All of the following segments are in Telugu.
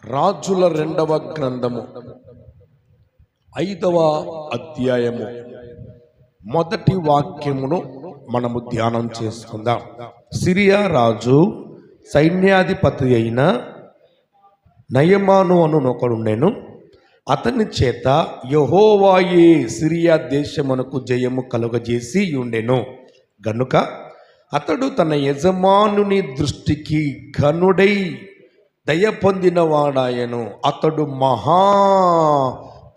రాజుల 2వ గ్రంథము 5వ అధ్యాయము మొదటి వాక్యమును మనము ధ్యానం చేసుకుందాం. సిరియా రాజు సైన్యాధిపతి అయిన నయమాను అనునొకడుండెను. అతని చేత యెహోవాయే సిరియా దేశమునకు జయము కలుగజేసి ఉండెను గనుక అతడు తన యజమానుని దృష్టికి ఘనుడై దయ పొందినవాడాయను. అతడు మహా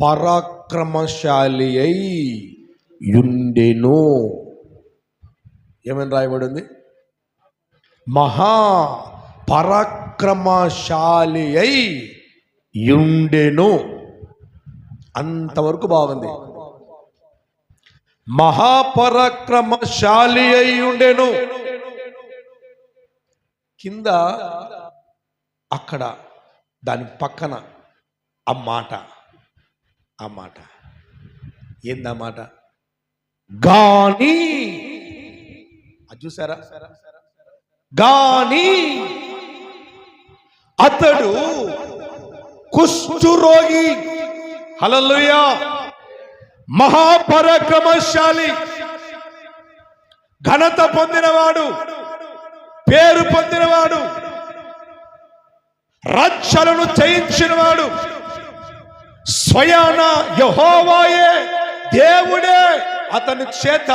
పరాక్రమశాలి అయి యుండెను. ఏమని రాయబడింది? మహా పరాక్రమశాలి అయి యుండెను. అంతవరకు బాగుంది. మహాపరాక్రమశాలి అయి ఉండెను. కింద అక్కడ దాని పక్కన ఆ మాట ఏందా మాట? గాని. అది చూసారా? గాని అతడు కుష్ఠరోగి. హల్లెలూయా. మహాపరాక్రమశాలి, ఘనత పొందినవాడు, పేరు పొందినవాడు, రాజ్యాలను జయించినవాడు, స్వయాన యెహోవాయే దేవుడే అతని చేత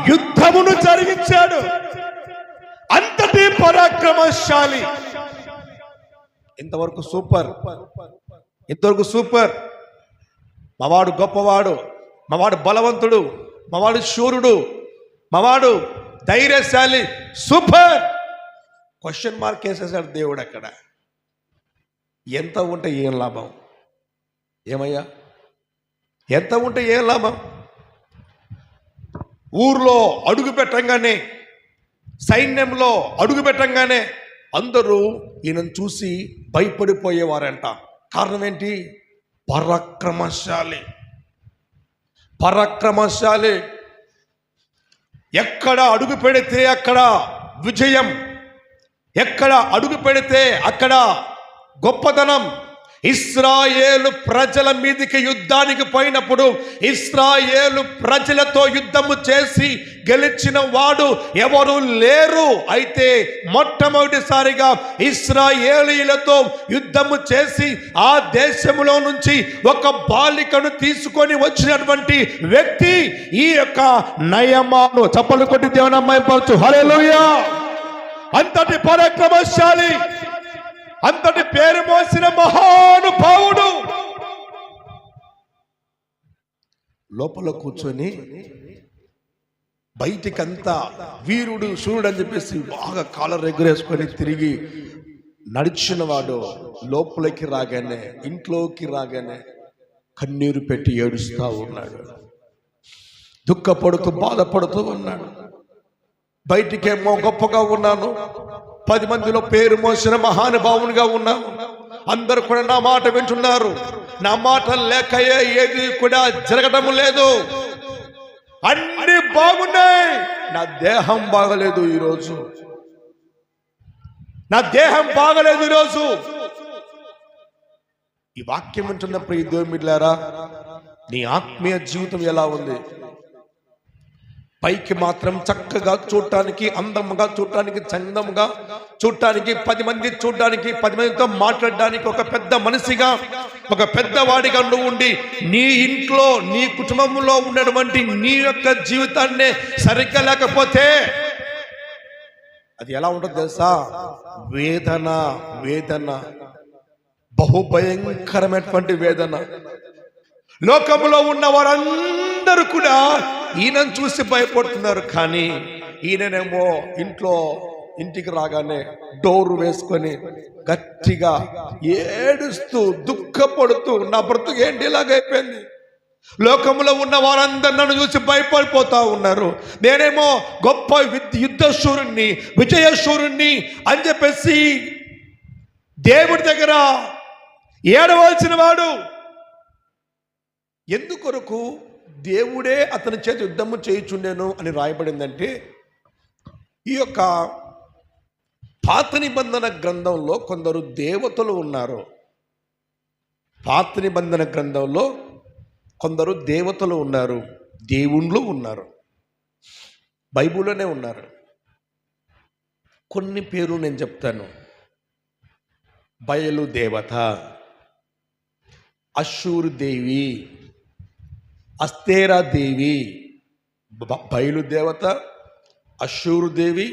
యుద్ధమును జరిగించాడు. అంతటి పరాక్రమశాలి. ఇంతవరకు సూపర్. మావాడు గొప్పవాడు, మావాడు బలవంతుడు, మావాడు శూరుడు, మావాడు ధైర్యశాలి, సూపర్. క్వశ్చన్ మార్క్ వేసేసాడు దేవుడు అక్కడ. ఎంత ఉంటే ఏం లాభం? ఏమయ్యా, ఎంత ఉంటే ఏం లాభం? ఊర్లో అడుగు పెట్టంగానే, సైన్యంలో అడుగు పెట్టంగానే అందరూ ఈయనను చూసి భయపడిపోయేవారంట. కారణం ఏంటి? పరాక్రమశాలి. ఎక్కడ అడుగు పెడితే అక్కడ విజయం, ఎక్కడ అడుగు పెడితే అక్కడ గొప్పతనం. ఇశ్రాయేలు ప్రజల మీదకి యుద్ధానికి పోయినప్పుడు ఇశ్రాయేలు ప్రజలతో యుద్ధము చేసి గెలిచిన వాడు ఎవరు లేరు. అయితే మొట్టమొదటిసారిగా ఇశ్రాయేలీయులతో యుద్ధము చేసి ఆ దేశములో నుంచి ఒక బాలికను తీసుకొని వచ్చినటువంటి వ్యక్తి ఈ యొక్క నయమాను. చప్పలు కొట్టి దేవుని మహిమపరచు. హల్లెలూయా. అంతటి పరాక్రమశాలి, అంతటి పేరు మోసిన మహానుభావుడు లోపల కూర్చొని బయటికంతా వీరుడు శూరుడు అని చెప్పేసి బాగా కాలర్ ఎగురేసుకొని తిరిగి నడిచిన వాడు లోపలికి రాగానే, ఇంట్లోకి రాగానే కన్నీరు పెట్టి ఏడుస్తూ ఉన్నాడు, దుఃఖపడుతూ బాధపడుతూ ఉన్నాడు. బయటికేమో గొప్పగా ఉన్నాను, 10 మందిలో పేరు మోసిన మహానుభావునిగా ఉన్నాను, అందరూ కూడా నా మాట వింటున్నారు, నా మాట లేకయే ఏది కూడా జరగడం లేదు, అన్ని బాగున్నాయి, నా దేహం బాగలేదు ఈరోజు, నా దేహం బాగలేదు ఈరోజు. ఈ వాక్యం వింటున్నప్పుడు ఈ దేవుమిలారా, నీ ఆత్మీయ జీవితం ఎలా ఉంది? పైకి మాత్రం చక్కగా చూడటానికి, అందంగా చూడటానికి, చందంగా చూడటానికి, 10 మంది చూడడానికి, 10 మందితో మాట్లాడడానికి ఒక పెద్ద మనిషిగా, ఒక పెద్దవాడిగా నువ్వు ఉండి నీ ఇంట్లో, నీ కుటుంబంలో ఉన్నటువంటి నీ యొక్క జీవితాన్ని సరిగ్గా లేకపోతే అది ఎలా ఉంటుంది తెలుసా? వేదన, బహుభయంకరమైనటువంటి వేదన. లోకంలో ఉన్న వారందరూ కూడా ఈయనను చూసి భయపడుతున్నారు, కానీ ఈయననేమో ఇంట్లో ఇంటికి రాగానే డోరు వేసుకొని గట్టిగా ఏడుస్తూ దుఃఖపడుతూ, నా బ్రతుకు ఏంటి ఇలాగైపోయింది, లోకంలో ఉన్న వారందరూ నన్ను చూసి భయపడిపోతా ఉన్నారు, నేనేమో గొప్ప యుద్ధశూరుణ్ణి, విజయశూరుణ్ణి అని చెప్పేసి దేవుడి దగ్గర ఏడవలసిన వాడు. ఎందుకొరకు? దేవుడే అతని చేత యుద్ధము చేయుచుండెను అని రాయబడిందంటే, ఈ యొక్క పాత నిబంధన గ్రంథంలో కొందరు దేవతలు ఉన్నారు. పాత నిబంధన గ్రంథంలో కొందరు దేవతలు ఉన్నారు, దేవుళ్ళు ఉన్నారు, బైబిల్లోనే ఉన్నారు. కొన్ని పేర్లు నేను చెప్తాను. బయలు దేవత, అషూరు దేవి, అస్తేరా దేవి. బయలు దేవత, అషూరు దేవి,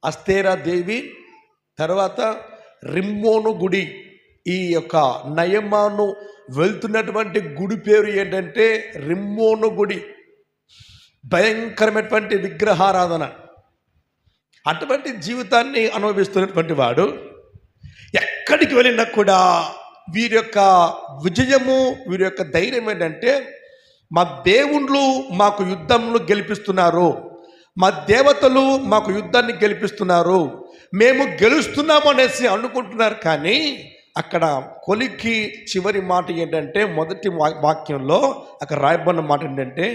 అస్తేరా దేవి. తర్వాత రిమ్మోను గుడి. ఈ యొక్క నయమాను వెళ్తున్నటువంటి గుడి పేరు ఏంటంటే రిమ్మోను గుడి. భయంకరమైనటువంటి విగ్రహారాధన. అటువంటి జీవితాన్ని అనుభవిస్తున్నటువంటి వాడు ఎక్కడికి వెళ్ళినా కూడా వీరి యొక్క విజయము, వీరి యొక్క ధైర్యం ఏంటంటే, మా దేవుళ్ళు మాకు యుద్ధంలో గెలిపిస్తున్నారు, మా దేవతలు మాకు యుద్ధాన్ని గెలిపిస్తున్నారు, మేము గెలుస్తున్నాము అనేసి అనుకుంటున్నారు. కానీ అక్కడ కొలికి చివరి మాట ఏంటంటే, మొదటి వాక్యంలో అక్కడ రాయబడిన మాట ఏంటంటే,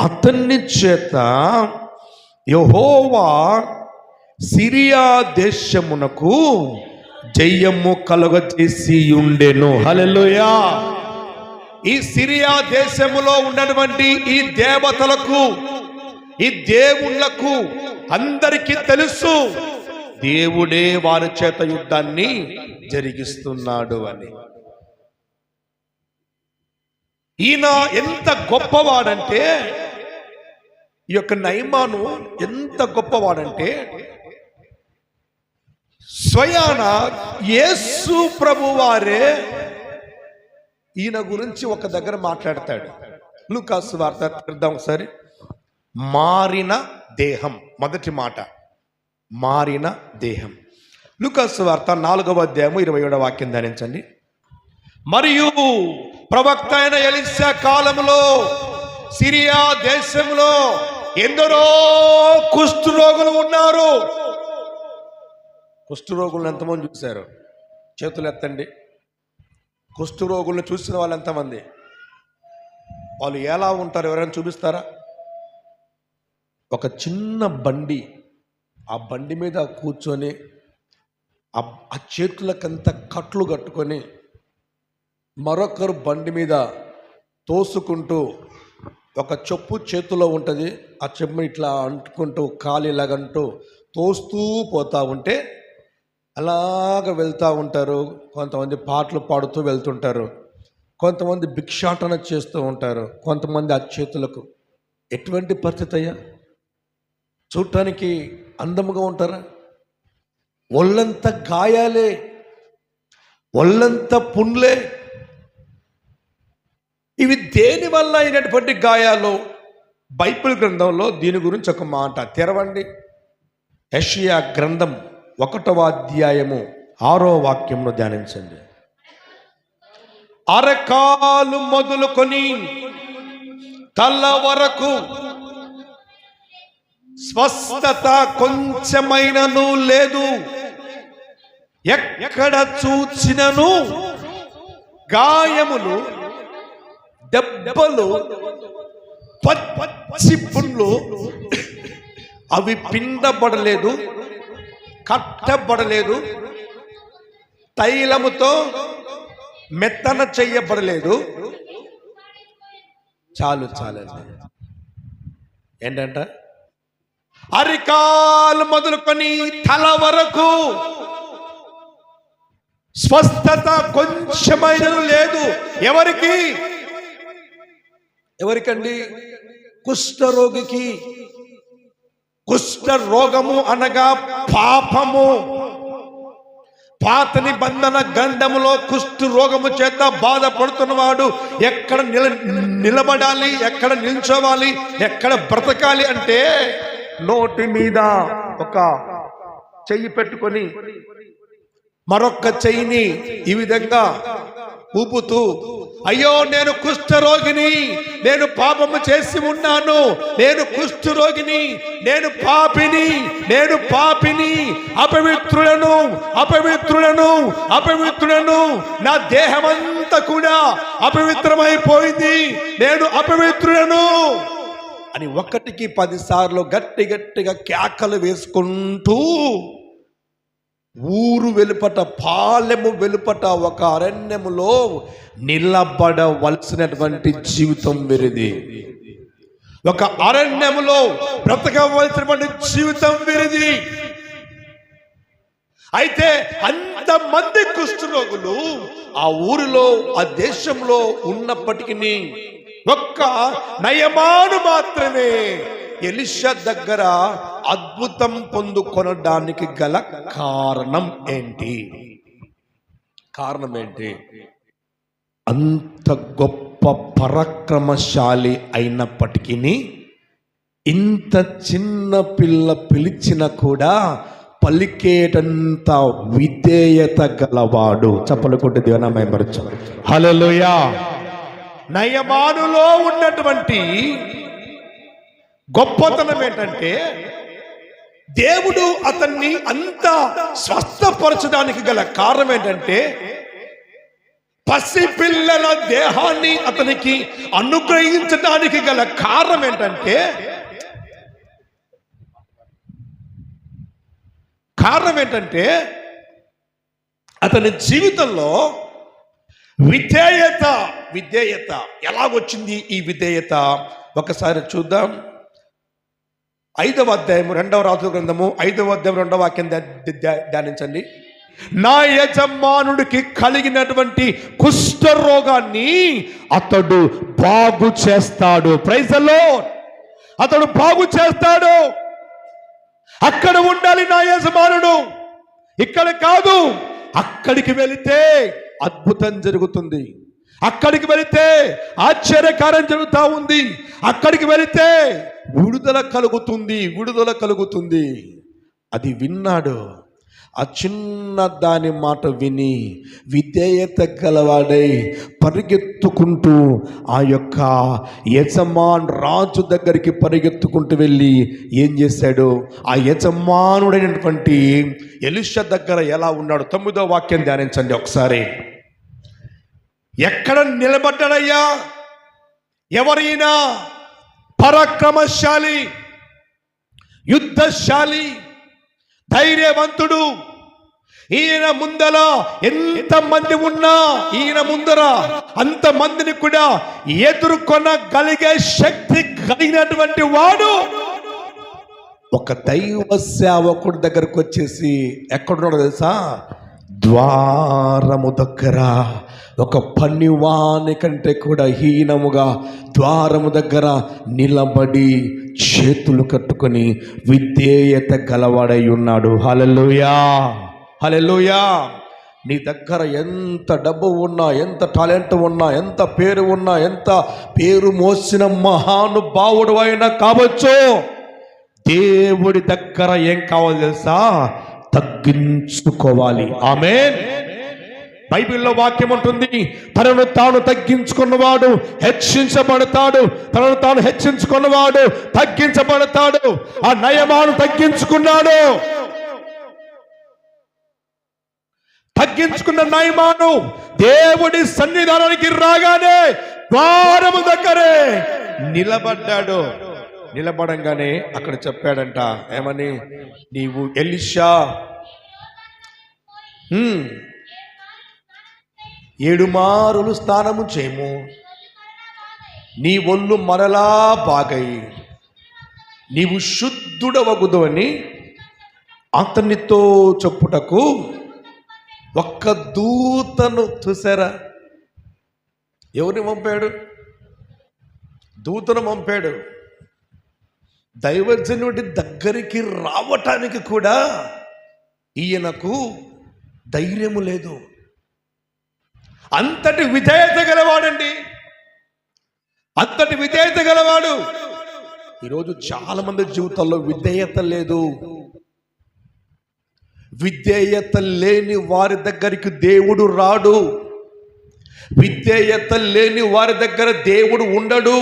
అతన్ని చేత యెహోవా సిరియా దేశమునకు జయము కలుగజేసి ఉండెను. హల్లెలూయా. ఈ సిరియా దేశములో ఉన్నటువంటి ఈ దేవతలకు, ఈ దేవుళ్లకు అందరికీ తెలుసు దేవుడే వారి చేత యుద్ధాన్ని జరిగిస్తున్నాడు అని. ఈయన ఎంత గొప్పవాడంటే, ఈ యొక్క నయమాను ఎంత గొప్పవాడంటే, స్వయాన యేసు ప్రభు వారే ఈయన గురించి ఒక దగ్గర మాట్లాడతాడు. లూకాసు వార్త తీద్దాం ఒకసారి. మారిన దేహం, మొదటి మాట మారిన దేహం. లూకాసు వార్త 4వ అధ్యాయము 27వ వాక్యం ధ్యానించండి. మరియు ప్రవక్త అయిన ఎలీషా కాలంలో సిరియా దేశంలో ఎందరో కుష్ఠరోగులు ఉన్నారు. కుష్ఠరోగులను ఎంతమంది చూశారు? చేతులు ఎత్తండి. కుష్ఠరోగులను చూసిన వాళ్ళు ఎంతమంది? వాళ్ళు ఎలా ఉంటారు? ఎవరైనా చూపిస్తారా? ఒక చిన్న బండి, ఆ బండి మీద కూర్చొని ఆ చేతులకంత కట్లు కట్టుకొని మరొకరు బండి మీద తోసుకుంటూ, ఒక చెప్పు చేతిలో ఉంటుంది, ఆ చెప్పు ఇట్లా అంటుకుంటూ కాలిలాగంటూ తోస్తూ పోతూ ఉంటే అలాగ వెళ్తూ ఉంటారు. కొంతమంది పాటలు పాడుతూ వెళ్తుంటారు, కొంతమంది భిక్షాటన చేస్తూ ఉంటారు, కొంతమంది ఆ చేతులకు. ఎటువంటి పరిస్థితి అయ్యా? చూడటానికి అందముగా ఉంటారా? ఒళ్ళంత గాయాలే, ఒళ్ళంత పుండ్లే. ఇవి దేని వల్ల అయినటువంటి గాయాలు? బైబిల్ గ్రంథంలో దీని గురించి ఒక మాట తెరవండి. యెషయా గ్రంథం 1వ అధ్యాయము 6వ వాక్యంలో ధ్యానించండి. అరకాలు మొదలుకొని తల వరకు స్వస్థత కొంచెమైనను లేదు, ఎక్కడ చూచినను గాయములు, దెబ్బలు, పచ్చి పుండ్లు, అవి పిండబడలేదు, కట్టబడలేదు, తైలముతో మెత్తన చెయ్యబడలేదు. చాలు చాలండి. ఏంటంట? అరికాలు మొదలుకొని తల వరకు స్వస్థత కొంచెమైన లేదు. ఎవరికి? ఎవరికండి? కుష్ఠరోగికి. కుష్ఠ రోగము అనగా పాపము. పాత నిబంధన గ్రంథములో కుష్ఠ రోగము చేత బాధపడుతున్నవాడు ఎక్కడ నిలబడాలి, ఎక్కడ నిల్చోవాలి, ఎక్కడ బ్రతకాలి అంటే నోటి మీద ఒక చెయ్యి పెట్టుకొని మరొక్క చెయ్యిని ఈ విధంగా ఊపుతూ, అయ్యో నేను కుష్ఠరోగిని, నేను పాపము చేసి ఉన్నాను, నేను కుష్ఠరోగిని, నేను పాపిని, నేను పాపిని, అపవిత్రులను అపవిత్రులను అపవిత్రులను, నా దేహమంతా కూడా అపవిత్రమైపోయింది, నేను అపవిత్రులను అని 1కి 10 సార్లు గట్టి గట్టిగా కేకలు వేసుకుంటూ ఊరు వెలుపట, పాలెము వెలుపట ఒక అరణ్యములో నిలబడవలసినటువంటి జీవితం వీరిది. ఒక అరణ్యములో బ్రతకవలసినటువంటి జీవితం వీరిది. అయితే అంతమంది కుష్ఠరోగులు ఆ ఊరిలో, ఆ దేశంలో ఉన్నప్పటికీ ఒక్క నయమాను మాత్రమే ఎలీషా దగ్గర అద్భుతం పొందుకొనడానికి గల కారణం ఏంటి? అంత గొప్ప పరాక్రమశాలి అయినప్పటికీ ఇంత చిన్న పిల్ల పిలిచిన కూడా పలికేటంత విధేయత గలవాడు. చప్పలు కొట్టి దేవుని మహిమపరచు. హల్లెలూయా. నయమానులో ఉన్నటువంటి గొప్పతనం ఏంటంటే, దేవుడు అతన్ని అంత స్వస్థపరచడానికి గల కారణం ఏంటంటే, పసిపిల్లల దేహాన్ని అతనికి అనుగ్రహించడానికి గల కారణం ఏంటంటే, అతని జీవితంలో విధేయత ఎలాగొచ్చింది? ఈ విధేయత ఒకసారి చూద్దాం. 5వ అధ్యాయం 2వ రాజుల గ్రంథము 5వ అధ్యాయం 2వ వాక్యం ధ్యానించండి. నా యజమానుడికి కలిగినటువంటి కుష్ఠరోగాన్ని అతడు బాగు చేస్తాడు. Praise the Lord. అతడు బాగు చేస్తాడు. అక్కడ ఉండాలి నా యజమానుడు, ఇక్కడ కాదు. అక్కడికి వెళితే అద్భుతం జరుగుతుంది, అక్కడికి వెళితే ఆశ్చర్యకార్యం జరుగుతూ ఉంది, అక్కడికి వెళితే విడుదల కలుగుతుంది. అది విన్నాడు. ఆ చిన్న దాని మాట విని విధేయత గలవాడై పరిగెత్తుకుంటూ ఆ యొక్క రాజు దగ్గరికి పరిగెత్తుకుంటూ వెళ్ళి ఏం చేశాడు? ఆ యజమానుడైనటువంటి ఎలీషా దగ్గర ఎలా ఉన్నాడు? 9వ వాక్యం ధ్యానించండి ఒకసారి. ఎక్కడ నిలబడ్డాడయ్యా? ఎవరైనా పరాక్రమశాలి, యుద్ధశాలి, ధైర్యవంతుడు. ఈయన ముందర ఎంతమంది ఉన్నా, ఈయన ముందర అంతమందిని కూడా ఎదుర్కొనగలిగే శక్తి కలిగినటువంటి వాడు ఒక దైవ సేవకుడి దగ్గరకు వచ్చేసి ఎక్కడున్నాడో తెలుసా? ద్వారము దగ్గర, ఒక పనివాని కంటే కూడా హీనముగా ద్వారము దగ్గర నిలబడి చేతులు కట్టుకొని విధేయత గలవాడై ఉన్నాడు. హల్లెలూయా, హల్లెలూయా. నీ దగ్గర ఎంత డబ్బు ఉన్నా, ఎంత టాలెంట్ ఉన్నా, ఎంత పేరు ఉన్నా, ఎంత పేరు మోసిన మహానుభావుడు అయినా కావచ్చు, దేవుడి దగ్గర ఏం కావాలి తెలుసా? తగ్గించుకోవాలి. ఆమేన్. బైబిల్లో వాక్యం ఉంటుంది, తనను తాను తగ్గించుకున్నవాడు హెచ్చించబడతాడు, తనను తాను హెచ్చించుకున్నవాడు తగ్గించబడతాడు. ఆ నయమాను తగ్గించుకున్నాడు. తగ్గించుకున్న నయమాను దేవుడి సన్నిధానానికి రాగానే ద్వారము దగ్గరే నిలబడ్డాడు. నిలబడంగానే అక్కడ చెప్పాడంట, ఏమని? నీవు ఎలీషా 7 మారులు స్నానము చేయము, నీ ఒళ్ళు మరలా బాగై నీవు శుద్ధుడవగుదు అని అతనితో చెప్పుటకు ఒక్క దూతను చూసారా? ఎవరిని పంపాడు? దూతను పంపాడు. దైవజనుడి దగ్గరికి రావటానికి కూడా ఈయనకు ధైర్యము లేదు. అంతటి విధేయత గలవాడండి, అంతటి విధేయత గలవాడు. ఈరోజు చాలా మంది జీవితాల్లో విధేయత లేదు. విధేయత లేని వారి దగ్గరికి దేవుడు రాడు. విధేయత లేని వారి దగ్గర దేవుడు ఉండడు.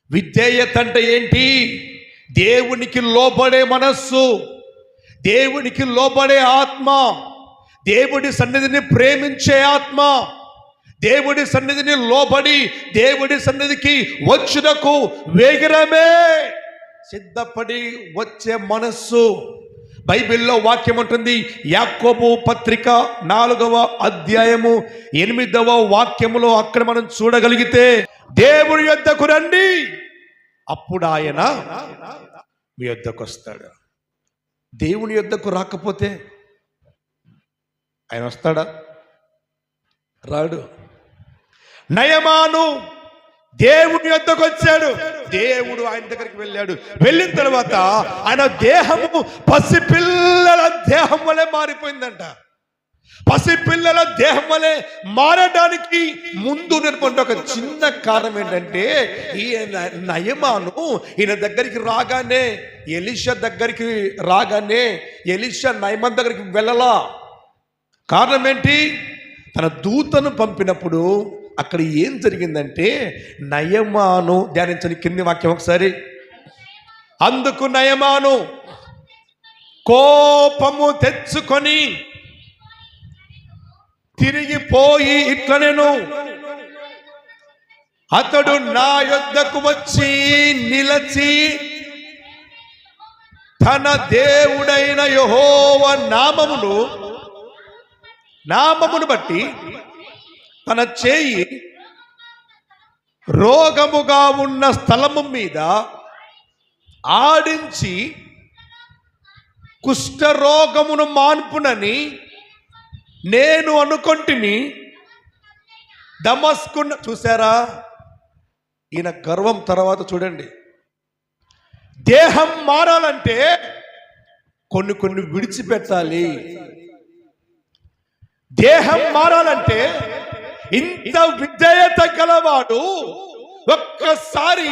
విధేయత అంటే ఏంటి? దేవునికి లోబడే మనస్సు, దేవునికి లోబడే ఆత్మ, దేవుడి సన్నిధిని ప్రేమించే ఆత్మ, దేవుడి సన్నిధిని లోబడి దేవుడి సన్నిధికి వచ్చుటకు వేగిరమే సిద్ధపడి వచ్చే మనస్సు. బైబిల్లో వాక్యం ఉంటుంది. యాకోబు పత్రిక 4వ అధ్యాయము 8వ వాక్యములో అక్కడ మనం చూడగలిగితే, దేవుని యొద్దకు రండి, అప్పుడు ఆయన మీ యొద్దకు వస్తాడు. దేవుని యొద్దకు రాకపోతే ఆయన వస్తాడా? రాడు. నయమాను దేవుని యొద్దకు వచ్చాడు, దేవుడు ఆయన దగ్గరికి వెళ్ళాడు. వెళ్ళిన తర్వాత ఆయన దేహము పసిపిల్లల దేహం వలె మారిపోయిందంట. పసిపిల్లల దేహం వలె మారడానికి ముందు ఉన్నటువంటి ఒక చిన్న కారణం ఏంటంటే, ఈయన నయమాను ఈయన దగ్గరికి రాగానే, ఎలీషా దగ్గరికి రాగానే ఎలీషా నయమాను దగ్గరికి వెళ్ళలా. కారణం ఏంటి? తన దూతను పంపినప్పుడు అక్కడ ఏం జరిగిందంటే, నయమాను ధ్యానించని కింది వాక్యం ఒకసారి. అందుకు నయమాను కోపము తెచ్చుకొని తిరిగిపోయి ఇట్లనెను, అతడు నా యొద్దకు వచ్చి నిలచి తన దేవుడైన యెహోవా నామమును బట్టి తన చేయి రోగముగా ఉన్న స్థలము మీద ఆడించి కుష్ఠరోగమును మాన్పునని నేను అనుకొంటిని. దమస్కు చూసారా? ఈయన గర్వం తర్వాత చూడండి. దేహం మారాలంటే కొన్ని విడిచిపెట్టాలి. దేహం మారాలంటే ఇంత విధేయత గలవాడు ఒక్కసారి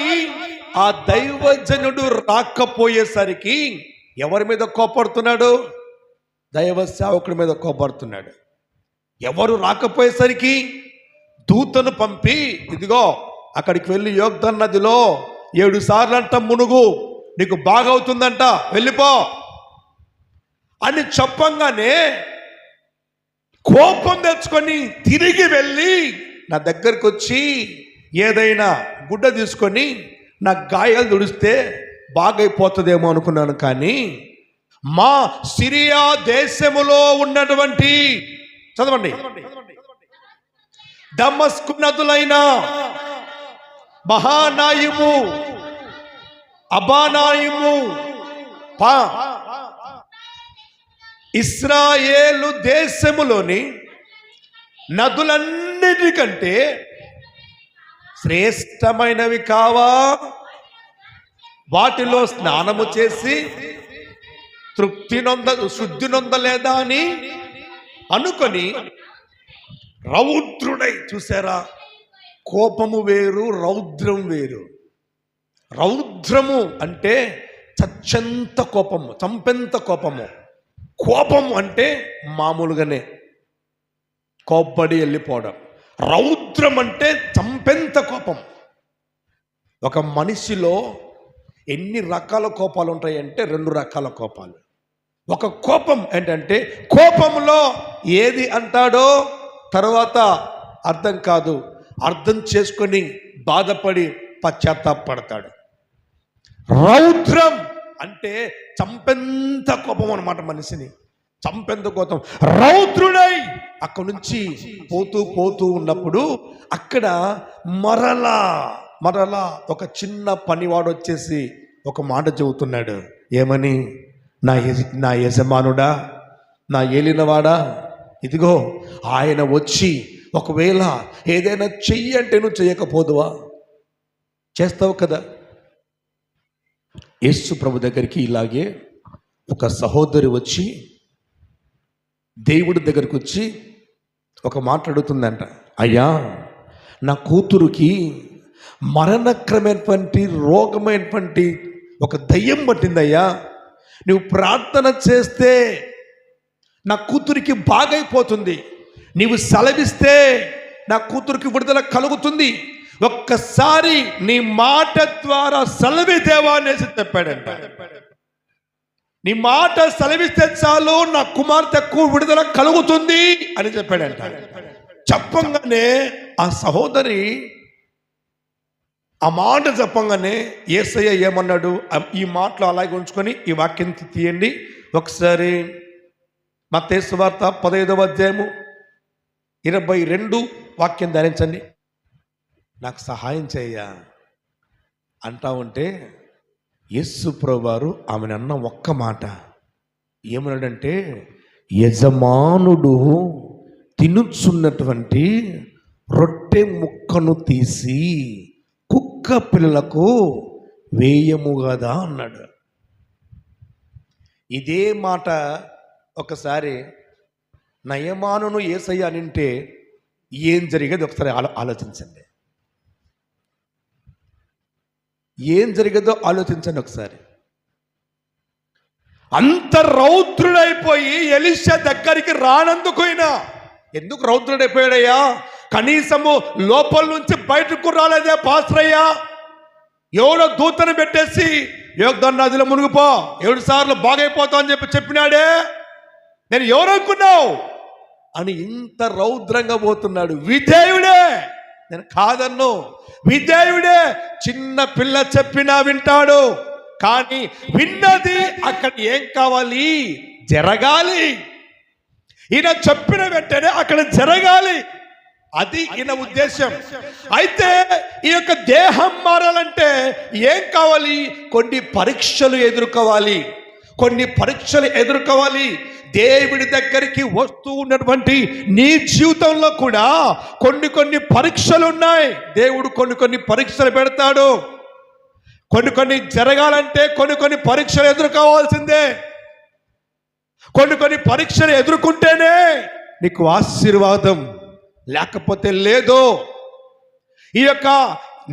ఆ దైవజనుడు రాకపోయేసరికి ఎవరి మీద కోపడుతున్నాడు? దైవ సేవకుడి మీద కోపడుతున్నాడు. ఎవరు రాకపోయేసరికి దూతను పంపి, ఇదిగో అక్కడికి వెళ్ళి యోర్దాను నదిలో 7 సార్లంట మునుగు, నీకు బాగవుతుందంట, వెళ్ళిపో అని చెప్పంగానే కోపం తెచ్చుకొని తిరిగి వెళ్ళి నా దగ్గరకు వచ్చి ఏదైనా గుడ్డ తీసుకొని నా గాయాలు తుడిస్తే బాగైపోతుందేమో అనుకున్నాను. కానీ మా సిరియా దేశములో ఉన్నటువంటి, చదవండి, దమస్కు నదులైన మహానాయిము, అబానాయిము, ఇశ్రాయేలు దేశములోని నదులన్నిటికంటే శ్రేష్టమైనవి కావా? వాటిలో స్నానము చేసి శుద్ధి నొందలేదా అని అనుకొని రౌద్రుడై, చూసారా? కోపము వేరు, రౌద్రం వేరు. రౌద్రము అంటే చచ్చెంత కోపము, చంపెంత కోపము. కోపం అంటే మామూలుగానే కోప్పడి వెళ్ళిపోవడం. రౌద్రం అంటే చంపెంత కోపం. ఒక మనిషిలో ఎన్ని రకాల కోపాలు ఉంటాయంటే 2 రకాల కోపాలు. ఒక కోపం ఏంటంటే, కోపంలో ఏది అంటాడో తర్వాత అర్థం కాదు, అర్థం చేసుకొని బాధపడి పశ్చాత్తాపడతాడు. రౌద్రం అంటే చంపెంత కోపం అన్నమాట. మనిషిని చంపెంత కోపం. రౌద్రుడై అక్కడి నుంచి పోతూ ఉన్నప్పుడు అక్కడ మరలా ఒక చిన్న పనివాడు వచ్చేసి ఒక మాట చెబుతున్నాడు. ఏమని? నా యజమానుడా, నా ఏలినవాడా, ఇదిగో ఆయన వచ్చి ఒకవేళ ఏదైనా చెయ్యి అంటే నువ్వు చేయకపోదువా? చేస్తావు కదా. యేసు ప్రభు దగ్గరికి ఇలాగే ఒక సహోదరి వచ్చి దేవుడి దగ్గరికి వచ్చి ఒక మాట్లాడుతుందంట. అయ్యా, నా కూతురుకి మరణక్రమైనటువంటి రోగమైనటువంటి ఒక దయ్యం పట్టిందయ్యా, నువ్వు ప్రార్థన చేస్తే నా కూతురికి బాగైపోతుంది, నీవు సెలవిస్తే నా కూతురికి విడుదల కలుగుతుంది, ఒక్కసారి నీ మాట ద్వారా సెలవి దేవా అనేసి చెప్పాడంట. నీ మాట సెలవిస్తే చాలు నా కుమార్తెకు విడుదల కలుగుతుంది అని చెప్పాడంట. చెప్పంగానే ఆ సహోదరి ఆ మాట చెప్పంగానే యేసయ్య ఏమన్నాడు, ఈ మాటలు అలాగే ఉంచుకొని ఈ వాక్యం తీయండి ఒకసారి. మత్తయి సువార్త 15వ అధ్యాయము 22 వాక్యం ధ్యానించండి. నాకు సహాయం చేయ అంటా ఉంటే యేసు ప్రభువారు ఆమెను అన్న ఒక్క మాట ఏమన్నాడంటే, యజమానుడు తినుచున్నటువంటి రొట్టె ముక్కను తీసి కుక్క పిల్లలకు వేయము కదా అన్నాడు. ఇదే మాట ఒకసారి నయమానును యేసయ్య అనింటే ఏం జరిగేది ఒకసారి ఆలోచించండి. ఏం జరిగేదో ఆలోచించండి ఒకసారి. అంత రౌద్రుడైపోయి ఎలీషా దగ్గరికి రానందుకైనా, ఎందుకు రౌద్రుడైపోయాడయ్యా? కనీసము లోపల నుంచి బయటకు రాలేదే పాస్రయ్యా. ఎవడో దూతను పెట్టేసి యోగ్దాన్ నదిలో మునిగిపో 7 సార్లు బాగైపోతావు అని చెప్పినాడే, నేను ఎవరనుకున్నావు అని ఇంత రౌద్రంగా పోతున్నాడు. విధేయుడే, నేను కాదన్ను, విధేయుడే. చిన్న పిల్ల చెప్పినా వింటాడు, కానీ విన్నది అక్కడ ఏం కావాలి? జరగాలి. ఈయన చెప్పిన వెంటనే అక్కడ జరగాలి, అది ఈయన ఉద్దేశం. అయితే ఈ యొక్క దేహం మారాలంటే ఏం కావాలి? కొన్ని పరీక్షలు ఎదుర్కోవాలి, కొన్ని పరీక్షలు ఎదుర్కోవాలి. దేవుడి దగ్గరికి వస్తూ ఉన్నటువంటి నీ జీవితంలో కూడా కొన్ని పరీక్షలు ఉన్నాయి. దేవుడు కొన్ని పరీక్షలు పెడతాడు. కొన్ని జరగాలంటే కొన్ని పరీక్షలు ఎదుర్కోవాల్సిందే. కొన్ని పరీక్షలు ఎదుర్కొంటేనే నీకు ఆశీర్వాదం, లేకపోతే లేదు. ఈ యొక్క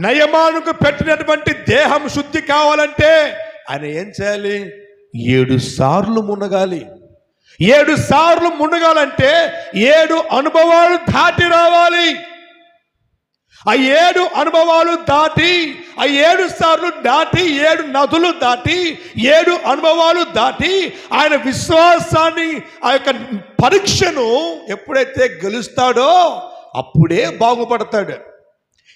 నయమానుకు పెట్టినటువంటి దేహం శుద్ధి కావాలంటే ఆయన ఏం చేయాలి? 7 సార్లు మునగాలి. 7 సార్లు మునగాలంటే 7 అనుభవాలు దాటి రావాలి. ఆ 7 అనుభవాలు దాటి, ఆ 7 సార్లు దాటి, 7 నదులు దాటి, 7 అనుభవాలు దాటి ఆయన విశ్వాసాన్ని, ఆ యొక్క పరీక్షను ఎప్పుడైతే గెలుస్తాడో అప్పుడే బాగుపడతాడు.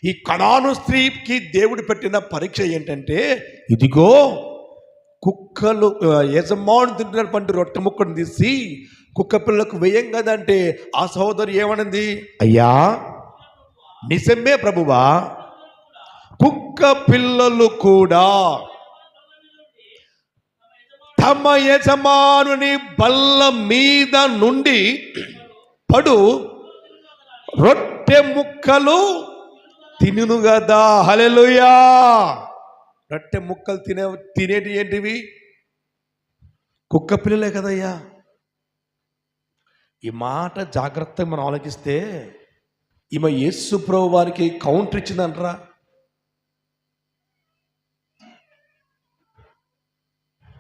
ఈ కనాను స్త్రీకి దేవుడు పెట్టిన పరీక్ష ఏంటంటే, ఇదిగో కుక్కలు యజమాను తింటున్నటువంటి రొట్టె ముక్కను తీసి కుక్క పిల్లకు వేయం కదంటే ఆ సహోదరి ఏమనింది? అయ్యా నిజమే ప్రభువా, కుక్క పిల్లలు కూడా తమ యజమానుని బల్ల మీద నుండి పడు రొట్టె ముక్కలు తినును కదా. హల్లెలూయా. రొట్టె ముక్కలు తినేటి ఏంటివి? కుక్క పిల్లలే కదయ్యా. ఈ మాట జాగ్రత్తగా మనం ఆలోచిస్తే ఈమె యేసు ప్రభు వారికి కౌంటర్ ఇచ్చిందంటరా.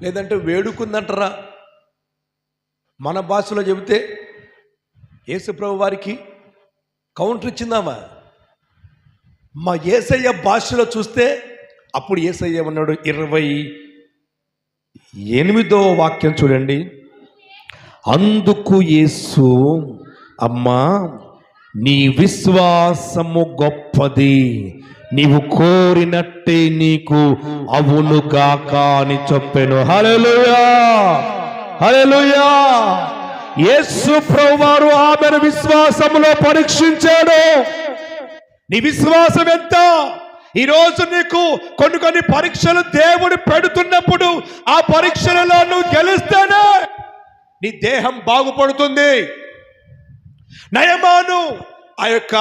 లేదంటే వేడుకుందంటారా? మన భాషలో చెబితే యేసు ప్రభు వారికి కౌంటర్ ఇచ్చిందామా? మా యేసయ్య భాషలో చూస్తే అప్పుడు యేసయ్య ఏమన్నాడు? 28వ వాక్యం చూడండి. అందుకు యేసు, అమ్మా నీ విశ్వాసము గొప్పది, నీవు కోరినట్టే నీకు అవును గాక అని చెప్పెను. హల్లెలూయా, హల్లెలూయా. యేసు ప్రభువారు ఆమెను విశ్వాసములో పరీక్షించాడు. నీ విశ్వాసం ఎంత? ఈరోజు నీకు కొన్ని పరీక్షలు దేవుడు పెడుతున్నప్పుడు ఆ పరీక్షలలో నువ్వు గెలిస్తేనే నీ దేహం బాగుపడుతుంది. నయమాను ఆ యొక్క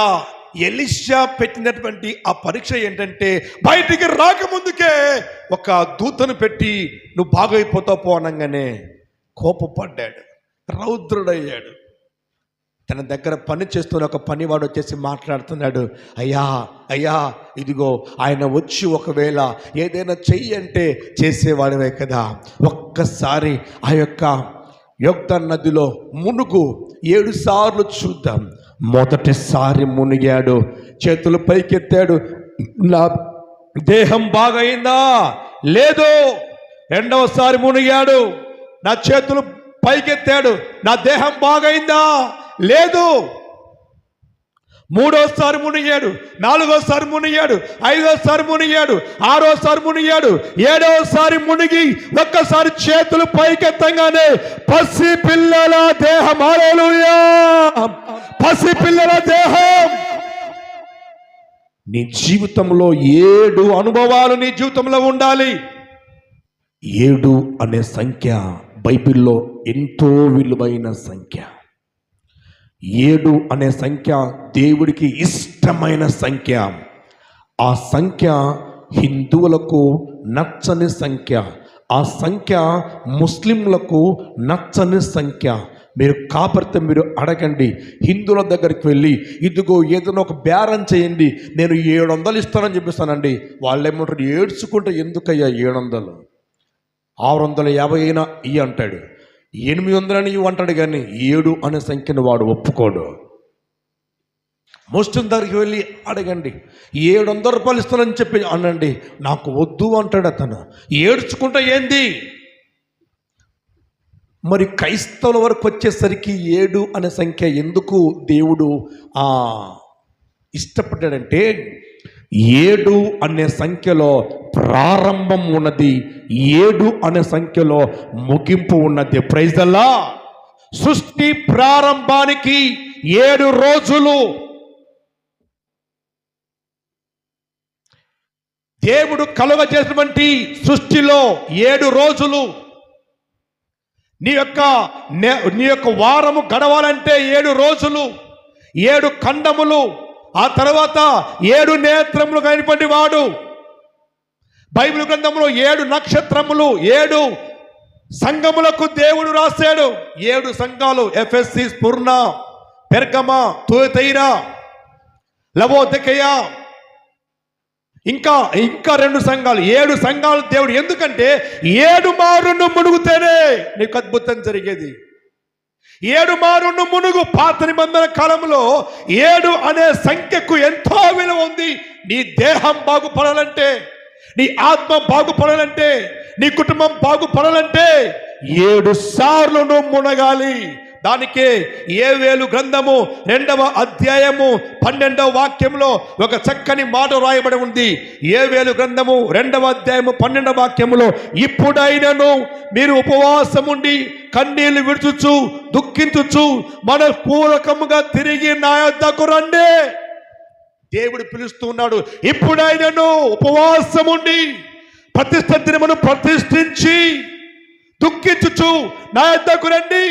ఎలీషా పెట్టినటువంటి ఆ పరీక్ష ఏంటంటే, బయటికి రాకముందుకే ఒక దూతను పెట్టి నువ్వు బాగైపోతావు అనగానే కోపపడ్డాడు, రౌద్రుడయ్యాడు. తన దగ్గర పని చేస్తున్న ఒక పనివాడు వచ్చేసి మాట్లాడుతున్నాడు, అయ్యా అయ్యా ఇదిగో ఆయన వచ్చి ఒకవేళ ఏదైనా చెయ్యి అంటే చేసేవాడివే కదా, ఒక్కసారి ఆ యొక్క యొర్దాను నదిలో మునుగు 7 సార్లు చూద్దాం. మొదటిసారి మునిగాడు, చేతులు పైకెత్తాడు, నా దేహం బాగయిందా? లేదు. రెండవసారి మునిగాడు, నా చేతులు పైకెత్తాడు, నా దేహం బాగైందా? లేదు. మూడోసారి మునిగాడు, నాలుగోసారి మునిగాడు, ఐదోసారి మునిగాడు, ఆరోసారి మునిగాడు, ఏడవసారి మునిగి ఒక్కసారి చేతులు పైకెత్తంగానే పసి పిల్లల దేహం, హల్లెలూయా, పసి పిల్లల దేహం. నీ జీవితంలో 7 అనుభవాలు నీ జీవితంలో ఉండాలి. 7 అనే సంఖ్య బైబిల్లో ఎంతో విలువైన సంఖ్య. 7 అనే సంఖ్య దేవుడికి ఇష్టమైన సంఖ్య. ఆ సంఖ్య హిందువులకు నచ్చని సంఖ్య, ఆ సంఖ్య ముస్లింలకు నచ్చని సంఖ్య. మీరు కాబట్టి మీరు అడగండి, హిందువుల దగ్గరికి వెళ్ళి ఇదిగో ఏదైనా ఒక బేరం చేయండి, నేను 700 ఇస్తానని చెప్పిస్తానండి. వాళ్ళు ఏమంటారు, ఏడ్చుకుంటే ఎందుకయ్యా 700, 650 అయినా ఇవి అంటాడు, 800 అని ఇవి అంటాడు, కానీ 7 అనే సంఖ్యను వాడు ఒప్పుకోడు. ముస్లిం దగ్గరికి వెళ్ళి అడగండి, 700 రూపాయలు ఇస్తానని చెప్పి అనండి, నాకు వద్దు అంటాడు అతను. ఏడ్చుకుంటా ఏంది? మరి క్రైస్తవుల వరకు వచ్చేసరికి 7 అనే సంఖ్య ఎందుకు దేవుడు ఇష్టపడ్డాడంటే, 7 అనే సంఖ్యలో ప్రారంభం ఉన్నది, 7 అనే సంఖ్యలో ముగింపు ఉన్నది. Praise the Lord. సృష్టి ప్రారంభానికి 7 రోజులు. దేవుడు కలుగజేసినటువంటి సృష్టిలో 7 రోజులు. నీ యొక్క వారము గడవాలంటే 7 రోజులు, 7 ఖండములు, ఆ తర్వాత 7 నేత్రములు కలిగినటువంటి వాడు. బైబిల్ గ్రంథంలో 7 నక్షత్రములు, 7 సంఘములకు దేవుడు రాశాడు. 7 సంఘాలు, ఎఫెసీ, స్ముర్న, పెర్గమ, తుయతైరా, లవోదికయ, ఇంకా 2 సంఘాలు, 7 సంఘాలు దేవుడు. ఎందుకంటే 7 మారును మునుగుతేనే నీకు అద్భుతం జరిగేది. 7 మారును మునుగు. పాత నిబంధన కాలంలో 7 అనే సంఖ్యకు ఎంతో విలువ ఉంది. నీ దేహం బాగుపడాలంటే, నీ ఆత్మ బాగుపడాలంటే, నీ కుటుంబం బాగుపడాలంటే 7 సార్లు నువ్వు మునగాలి. దానికే యోవేలు గ్రంథము 2వ అధ్యాయము 12వ వాక్యంలో ఒక చక్కని మాట రాయబడి ఉంది. యోవేలు గ్రంథము 2వ అధ్యాయము 12వ వాక్యములో, ఇప్పుడైనను మీరు ఉపవాసముండి కన్నీళ్లు విడుచుచు దుఃఖించుచు మనపూర్వకముగా తిరిగి నా యొద్దకు రండి. దేవుడు పిలుస్తున్నాడు. ఇప్పుడైనను ఉపవాసముండి ప్రతిష్ఠ దినమును ప్రతిష్ఠించి దుఃఖించుచు నా యొద్దకు రండి,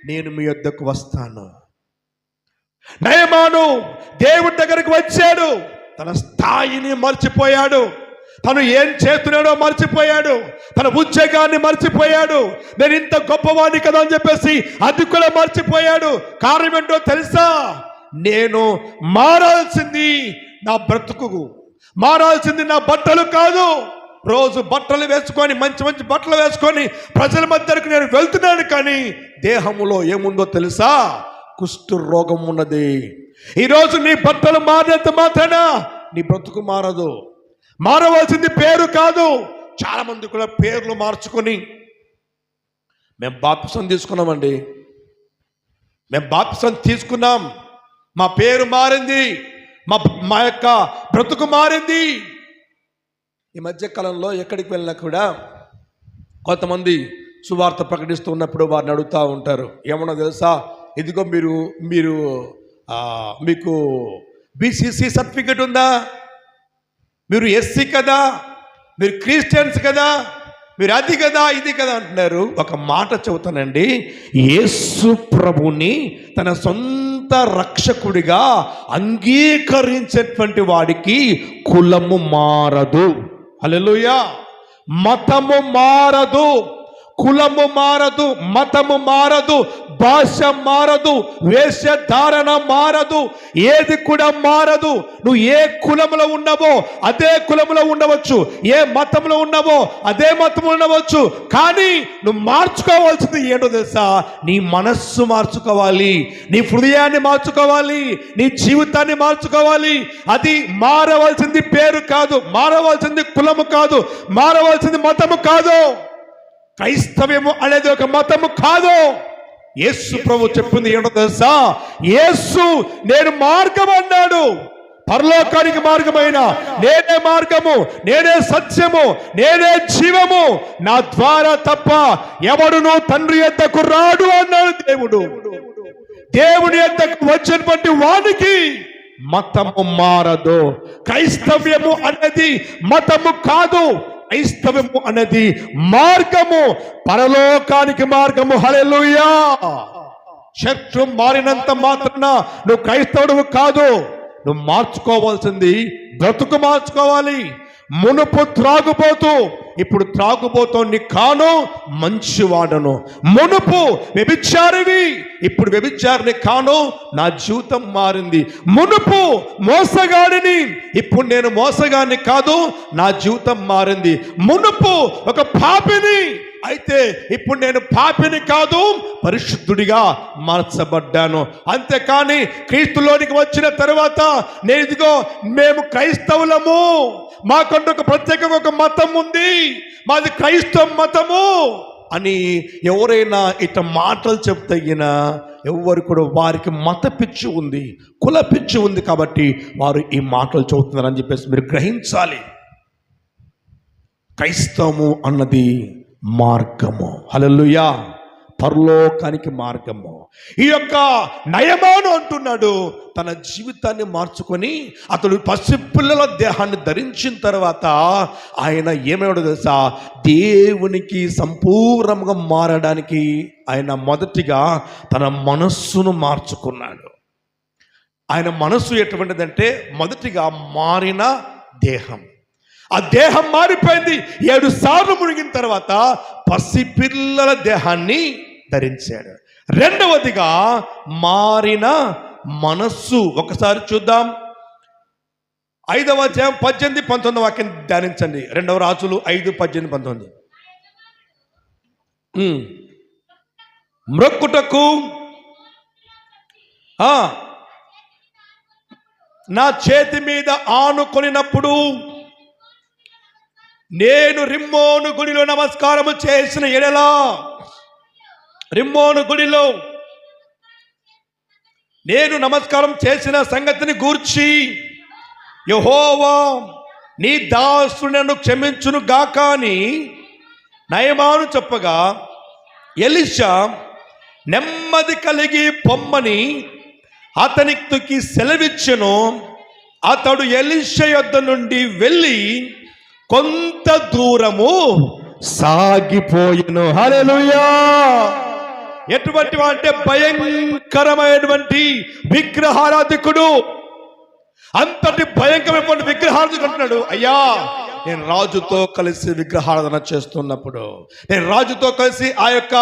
నేను మీ యొద్దకు వస్తాను. నయమాను దేవుడి దగ్గరకు వచ్చాడు. తన స్థాయిని మర్చిపోయాడు, తను ఏం చేస్తున్నాడో మర్చిపోయాడు, తన ఉద్యోగాన్ని మర్చిపోయాడు. నేను ఇంత గొప్పవాడిని కదా అని చెప్పేసి అది కూడా మర్చిపోయాడు. కారణం ఏంటో తెలుసా? నేను మారాల్సింది నా బ్రతుకు, మారాల్సింది నా బట్టలు కాదు. రోజు బట్టలు వేసుకొని, మంచి మంచి బట్టలు వేసుకొని ప్రజల మధ్యకు నేను వెళ్తున్నాను, కానీ దేహములో ఏముందో తెలుసా? కుష్టు రోగం ఉన్నది. ఈరోజు నీ బట్టలు మారినంత మాత్రాన నీ బ్రతుకు మారదు. మారవలసింది పేరు కాదు. చాలా మంది కూడా పేర్లు మార్చుకొని, మేము బాప్తిసం తీసుకున్నామండి, మేము బాప్తిసం తీసుకున్నాం, మా పేరు మారింది, మా యొక్క బ్రతుకు మారింది. ఈ మధ్యకాలంలో ఎక్కడికి వెళ్ళినా కూడా కొంతమంది సువార్త ప్రకటిస్తూ ఉన్నప్పుడు వారిని అడుగుతూ ఉంటారు, ఏమన్నా తెలుసా, ఇదిగో మీకు బీసీసీ సర్టిఫికెట్ ఉందా, మీరు ఎస్సీ కదా, మీరు క్రిస్టియన్స్ కదా, మీరు అది కదా ఇది కదా అంటున్నారు. ఒక మాట చెబుతానండి, యేసు ప్రభుని తన సొంత రక్షకుడిగా అంగీకరించేటువంటి వాడికి కులము మారదు. హల్లెలూయా. మతము మారదు, కులము మారదు, మతము మారదు, భాష మారదు, వేషధారణ మారదు, ఏది కూడా మారదు. నువ్వు ఏ కులంలో ఉన్నావో అదే కులంలో ఉండవచ్చు, ఏ మతంలో ఉన్నావో అదే మతంలో ఉండవచ్చు. కానీ నువ్వు మార్చుకోవాల్సింది ఏంటో తెలుసా? నీ మనస్సు మార్చుకోవాలి, నీ హృదయాన్ని మార్చుకోవాలి, నీ జీవితాన్ని మార్చుకోవాలి. అది మారవలసింది పేరు కాదు, మారవలసింది కులము కాదు, మారవలసింది మతము కాదు. క్రైస్తవ్యము అనేది ఒక మతము కాదు. యేసు ప్రభు చెప్పింది ఏంటో తెలుసా? యేసు నేను మార్గం అన్నాడు. పరలోకానికి మార్గమైన నేనే మార్గము, నేనే సత్యము, నేనే జీవము, నా ద్వారా తప్ప ఎవడును తండ్రి యొద్దకు రాడు అన్నాడు దేవుడు. దేవుని యొద్దకు వచ్చినటువంటి వానికి మతము మారదు. క్రైస్తవ్యము అనేది మతము కాదు, క్రైస్తవము అనేది మార్గము, పరలోకానికి మార్గము. హల్లెలూయా. శత్రు మారినంత మాత్రాన నువ్వు క్రైస్తవుడు కాదు. నువ్వు మార్చుకోవాల్సింది బ్రతుకు మార్చుకోవాలి. మునుపు త్రాగుబోతూ, ఇప్పుడు త్రాగుబోతోని కాను, మంచివాడను. మునుపు వ్యభిచారివి, ఇప్పుడు వ్యభిచారిని కాను, నా జీవితం మారింది. మునుపు మోసగాడిని, ఇప్పుడు నేను మోసగాడిని కాదు, నా జీవితం మారింది. మునుపు ఒక పాపిని, అయితే ఇప్పుడు నేను పాపిని కాదు, పరిశుద్ధుడిగా మార్చబడ్డాను. అంతేకాని క్రీస్తులోనికి వచ్చిన తర్వాత నేను ఇదిగో మేము క్రైస్తవులము, మాకంటూ ఒక ప్రత్యేకంగా ఒక మతం ఉంది, మాది క్రైస్తవ మతము అని ఎవరైనా ఇట్లా మాటలు చెప్తగినా ఎవరు కూడా వారికి మత పిచ్చి ఉంది, కుల పిచ్చి ఉంది, కాబట్టి వారు ఈ మాటలు చెబుతున్నారని చెప్పేసి మీరు గ్రహించాలి. క్రైస్తవము అన్నది మార్గము. హల్లెలూయా. పరలోకానికి మార్గము. ఈ యొక్క నయమాను అంటున్నాడు, తన జీవితాన్ని మార్చుకొని అతడు పసిపిల్లల దేహాన్ని ధరించిన తర్వాత ఆయన ఏమేవాడు తెలుసా? దేవునికి సంపూర్ణంగా మారడానికి ఆయన మొదటిగా తన మనస్సును మార్చుకున్నాడు. ఆయన మనస్సు ఎటువంటిదంటే మొదటిగా మారిన దేహం. ఆ దేహం మారిపోయింది. 7 సార్లు మునిగిన తర్వాత పసిపిల్లల దేహాన్ని ధరించాడు. రెండవదిగా మారిన మనస్సు. ఒకసారి చూద్దాం, 5వ అధ్యాయం 18, 19 వాక్యం ధ్యానించండి. 2వ రాజులు 5, 18, 19. మ్రొక్కుటకు నా చేతి మీద ఆనుకొనినప్పుడు నేను రిమ్మోను గుడిలో నమస్కారము చేసిన ఎడలా, రిమ్మోను గుడిలో నేను నమస్కారం చేసిన సంగతిని గూర్చి యెహోవా నీ దాసుడు నన్ను క్షమించును గాక అని నయమాను చెప్పగా, ఎలీషా నెమ్మది కలిగి పొమ్మని అతనికి సెలవిచ్చెను. అతడు ఎలీషా యొద్ద నుండి వెళ్ళి కొంత దూరము సాగిపోయెను. హల్లెలూయా. ఎటువంటి అంటే భయంకరమైనటువంటి విగ్రహారాధికుడు. అంతటి భయంకరమైనటువంటి విగ్రహారాధికుడు అంటున్నాడు, అయ్యా నేను రాజుతో కలిసి విగ్రహారాధన చేస్తున్నప్పుడు, నేను రాజుతో కలిసి ఆ యొక్క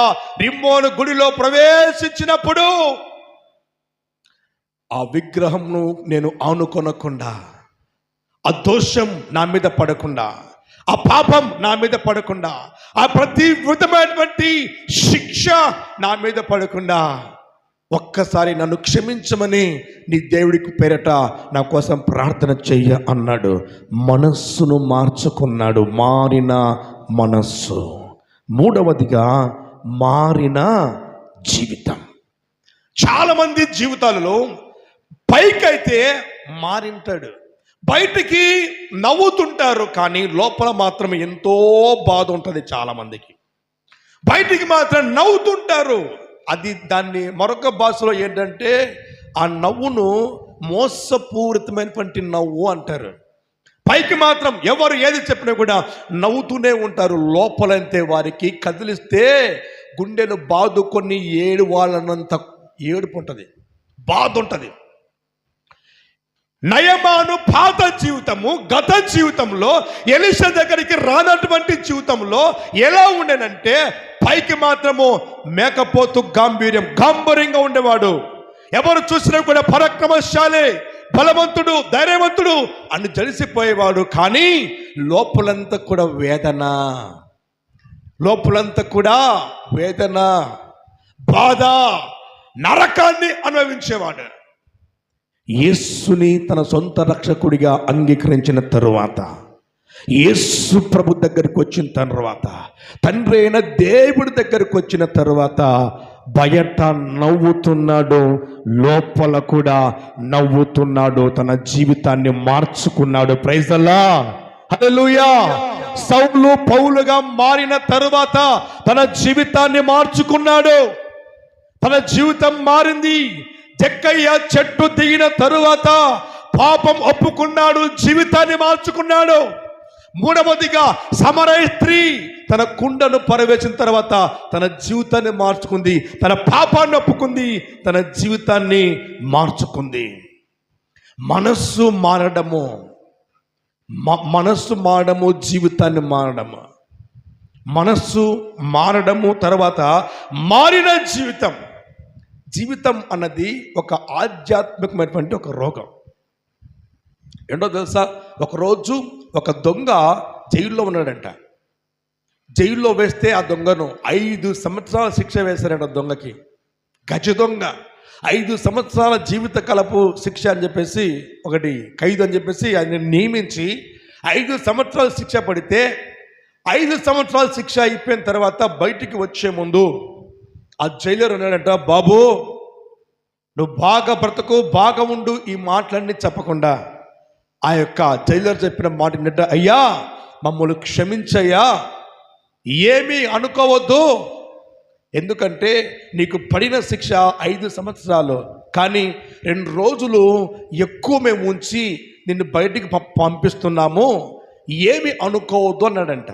రిమ్మోను గుడిలో ప్రవేశించినప్పుడు ఆ విగ్రహంను నేను ఆనుకొనకుండా, ఆ దోషం నా మీద పడకుండా, ఆ పాపం నా మీద పడకుండా, ఆ ప్రతి విధమైనటువంటి శిక్ష నా మీద పడకుండా ఒక్కసారి నన్ను క్షమించమని నీ దేవుడికి పేరట నా కోసం ప్రార్థన చెయ్య అన్నాడు. మనస్సును మార్చుకున్నాడు. మారిన మనస్సు. మూడవదిగా మారిన జీవితం. చాలామంది జీవితాలలో పైకైతే మారింటాడు, బయటికి నవ్వుతుంటారు, కానీ లోపల మాత్రం ఎంతో బాధ ఉంటుంది. చాలామందికి బయటికి మాత్రం నవ్వుతుంటారు. అది దాన్ని మరొక భాషలో ఏంటంటే ఆ నవ్వును మోసపూరితమైనటువంటి నవ్వు అంటారు. పైకి మాత్రం ఎవరు ఏది చెప్పినా కూడా నవ్వుతూనే ఉంటారు. లోపలంతే వారికి కదిలిస్తే గుండెలు బాదుకొని ఏడు వాళ్ళనంత ఏడుపు ఉంటుంది, బాధ ఉంటుంది. నయమాను పాత జీవితము, గత జీవితంలో ఎలీషా దగ్గరికి రానటువంటి జీవితంలో ఎలా ఉండేనంటే పైకి మాత్రము మేకపోతు గాంభీర్యంగా ఉండేవాడు. ఎవరు చూసినా కూడా పరాక్రమశాలి, బలవంతుడు, ధైర్యవంతుడు అని జరిసిపోయేవాడు. కానీ లోపలంతా కూడా వేదన, బాధ, నరకాన్ని అనుభవించేవాడు. యేసుని తన సొంత రక్షకుడిగా అంగీకరించిన తరువాత, యేసు ప్రభు దగ్గరికి వచ్చిన తర్వాత, తండ్రి అయిన దేవుడి దగ్గరికి వచ్చిన తరువాత బయట నవ్వుతున్నాడు, లోపల కూడా నవ్వుతున్నాడు. తన జీవితాన్ని మార్చుకున్నాడు. ప్రైజ్ ది లార్డ్, హల్లెలూయా. సౌలు పౌలుగా మారిన తరువాత తన జీవితాన్ని మార్చుకున్నాడు. తన జీవితం మారింది. జక్కయ్య చెట్టు దిగిన తరువాత పాపం ఒప్పుకున్నాడు, జీవితాన్ని మార్చుకున్నాడు. మూడవదిగా సమరయ స్త్రీ తన కుండను పరవేసిన తర్వాత తన జీవితాన్ని మార్చుకుంది, తన పాపాన్ని ఒప్పుకుంది, తన జీవితాన్ని మార్చుకుంది. మనస్సు మారడము, జీవితాన్ని మారడము. మనస్సు మారడము, తర్వాత మారిన జీవితం అన్నది ఒక ఆధ్యాత్మికమైనటువంటి ఒక రోగం. ఏంటో తెలుసా? ఒకరోజు ఒక దొంగ జైల్లో ఉన్నాడంట. జైల్లో వేస్తే ఆ దొంగను 5 సంవత్సరాల శిక్ష వేశారంట. దొంగకి, గజ దొంగ 5 సంవత్సరాల జీవిత కాలపు శిక్ష అని చెప్పేసి, ఒకటి ఖైదు అని చెప్పేసి ఆయన నియమించి 5 సంవత్సరాల శిక్ష పడితే 5 సంవత్సరాల శిక్ష అయిపోయిన తర్వాత బయటికి వచ్చే ముందు ఆ జైలర్ అన్నాడంట, బాబు నువ్వు బాగా బ్రతుకు, బాగా ఉండు, ఈ మాటలన్నీ చెప్పకుండా ఆ యొక్క జైలర్ చెప్పిన మాట ఏంటంటే, అయ్యా మమ్మల్ని క్షమించయ్యా, ఏమీ అనుకోవద్దు, ఎందుకంటే నీకు పడిన శిక్ష 5 సంవత్సరాలు, కానీ 2 రోజులు ఎక్కువ మేము ఉంచి నిన్ను బయటికి పంపిస్తున్నాము, ఏమి అనుకోవద్దు అన్నాడంట.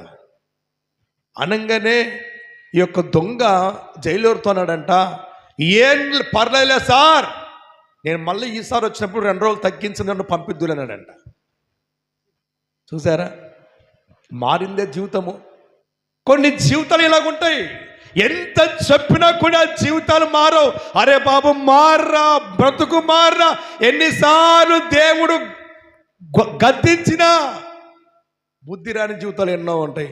అనగానే ఈ యొక్క దొంగ జైలర్తో అన్నాడంట, ఏం పర్లేలే సార్, నేను మళ్ళీ ఈసారి వచ్చినప్పుడు 2 రోజులు తగ్గించి నన్ను పంపిద్దులు అన్నాడంట. చూసారా, మారిందే జీవితము. కొన్ని జీవితాలు ఇలాగుంటాయి, ఎంత చెప్పినా కూడా జీవితాలు మారవు. అరే బాబు మార్రా, బ్రతుకు మార్రా, ఎన్నిసార్లు దేవుడు గద్దించినా బుద్ధి రాని జీవితాలు ఎన్నో ఉంటాయి.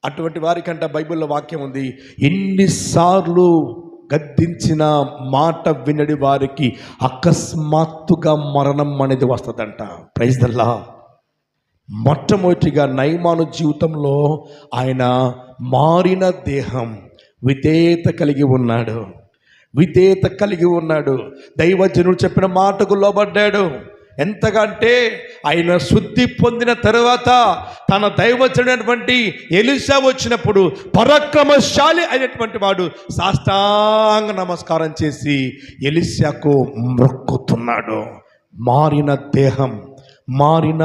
అటువంటి వారికంట బైబిల్లో వాక్యం ఉంది, ఎన్నిసార్లు గద్దించిన మాట వినడి వారికి అకస్మాత్తుగా మరణం అనేది వస్తుందంట. Praise the Lord. మొట్టమొదటిగా నయమాను జీవితంలో ఆయన మారిన దేహం, విధేయత కలిగి ఉన్నాడు. దైవజనుడు చెప్పిన మాటకు లోబడ్డాడు. ఎంతగా అంటే ఆయన శుద్ధి పొందిన తరువాత తన దైవజనుడైనటువంటి ఎలీషా వచ్చినప్పుడు పరాక్రమశాలి అయినటువంటి వాడు సాష్టాంగ నమస్కారం చేసి ఎలీషాకు మొక్కుతున్నాడు. మారిన దేహం, మారిన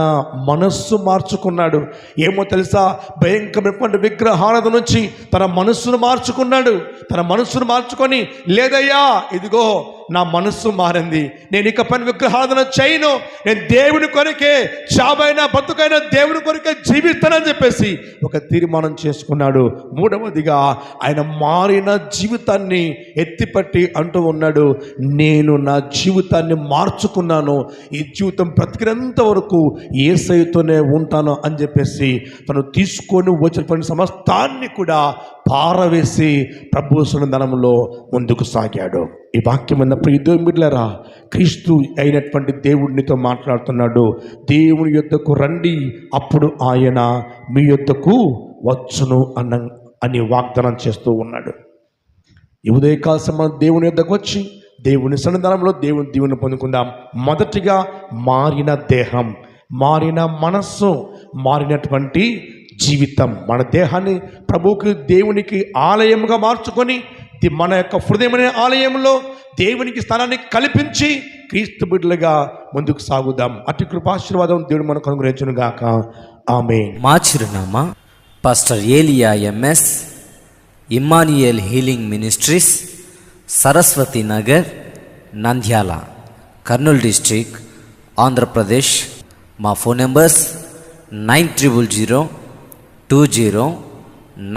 మనస్సు మార్చుకున్నాడు. ఏమో తెలుసా, భయంకరమైనటువంటి విగ్రహారాధన నుంచి తన మనస్సును మార్చుకొని, లేదయ్యా ఇదిగో నా మనస్సు మారింది, నేను ఇక పని విగ్రహారాధన చేయను, నేను దేవుని కొరకే, చావైనా బతుకైనా దేవుని కొరకే జీవిస్తానని చెప్పేసి ఒక తీర్మానం చేసుకున్నాడు. మూడవదిగా ఆయన మారిన జీవితాన్ని ఎత్తిపట్టి అంటూ ఉన్నాడు, నేను నా జీవితాన్ని మార్చుకున్నాను, ఈ జీవితం బ్రతికినంత వరకు యేసయ్యతోనే ఉంటాను అని చెప్పేసి తను తీసుకొని వచ్చిన పని సమస్తాన్ని కూడా పారవేసి ప్రభు సన్నిధానంలో ముందుకు సాగాడు. ఈ వాక్యం అన్న ప్రియమిట్లరా, క్రీస్తు అయినటువంటి దేవుడినితో మాట్లాడుతున్నాడు. దేవుని యొద్దకు రండి, అప్పుడు ఆయన మీ యొద్దకు వచ్చును అని వాగ్దానం చేస్తూ ఉన్నాడు. ఈ ఉదయకాల సమయం దేవుని యొద్దకు వచ్చి దేవుని సన్నిధానంలో దేవుని పొందుకుందాం. మొదటిగా మారిన దేహం, మారిన మనస్సు, మారినటువంటి జీవితం. మన దేహాన్ని ప్రభువుకి, దేవునికి ఆలయముగా మార్చుకొని మన యొక్క హృదయమైన ఆలయంలో దేవునికి స్థానాన్ని కల్పించి క్రీస్తు బిడ్డలుగా ముందుకు సాగుదాం. అతి కృపాశీర్వాదం దేవుడు మనకు అనుగ్రహించును గాక. ఆమేన్. మా చిరునామా పాస్టర్ ఏలియా MS, Emmanuel healing ministries, Saraswati Nagar, Nandyal, Kurnool district Andhra Pradesh. మా ఫోన్ నెంబర్స్ 9000 20